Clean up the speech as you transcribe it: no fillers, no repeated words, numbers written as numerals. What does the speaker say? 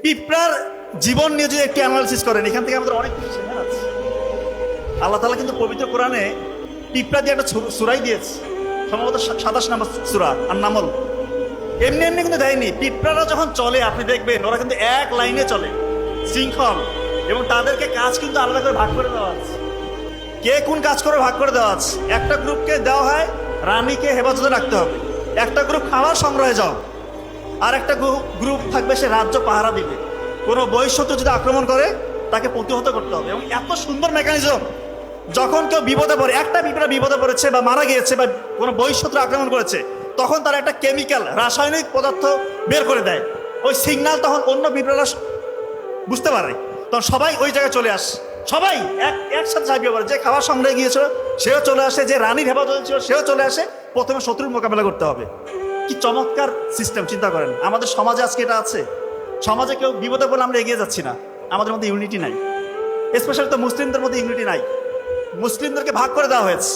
পিঁপড়ার জীবন নিয়ে যদি একটি অ্যানালাইসিস করেন, এখান থেকে আমাদের অনেক কিছু শেখার আছে। আল্লাহ তাআলা কিন্তু পবিত্র কোরআনে পিঁপড়া দিয়ে একটা সূরাই দিয়েছে, সম্ভবত 27 নম্বর সূরা আর নামল। এমনি এমনি কিন্তু দেয়নি। পিঁপড়ারা যখন চলে আপনি দেখবেন ওরা কিন্তু এক লাইনে চলে, শৃঙ্খল, এবং তাদেরকে কাজ কিন্তু আলাদা করে ভাগ করে দেওয়া আছে। কে কোন কাজ করে ভাগ করে দেওয়া আছে। একটা গ্রুপকে দেওয়া হয় রানীকে হেফাজতে রাখতে হবে, একটা গ্রুপ খাবার সংগ্রহে যাও, আর একটা গ্রুপ থাকবে সে রাজ্য পাহারা দিবে। কোনো বহিঃশত্রু যদি আক্রমণ করে তাকে প্রতিহত করতে হবে। এবং এত সুন্দর মেকানিজম, যখন কেউ বিপদে পড়ে, একটা পিঁপড়া বিপদে পড়েছে বা মারা গিয়েছে বা কোনো বহিঃশত্রু আক্রমণ করেছে, তখন তারা একটা কেমিক্যাল, রাসায়নিক পদার্থ বের করে দেয়। ওই সিগন্যাল তখন অন্য পিঁপড়ারা বুঝতে পারে, তখন সবাই ওই জায়গায় চলে আসে। সবাই একসাথে ঝাঁপিয়ে পড়ে। যে খাবার সংগ্রহে গিয়েছিল সেও চলে আসে, যে রানীর হেফাজত ছিল সেও চলে আসে। প্রথমে শত্রুর মোকাবেলা করতে হবে। কি চমৎকার সিস্টেম, চিন্তা করেন। আমাদের সমাজে আজকে এটা আছে। সমাজে কেউ বিপদে পড়লে আমরা এগিয়ে যাচ্ছি না, আমাদের মধ্যে ইউনিটি নাই। স্পেশালি তো মুসলিমদের মধ্যে ইউনিটি নাই। মুসলিমদেরকে ভাগ করে দেওয়া হয়েছে।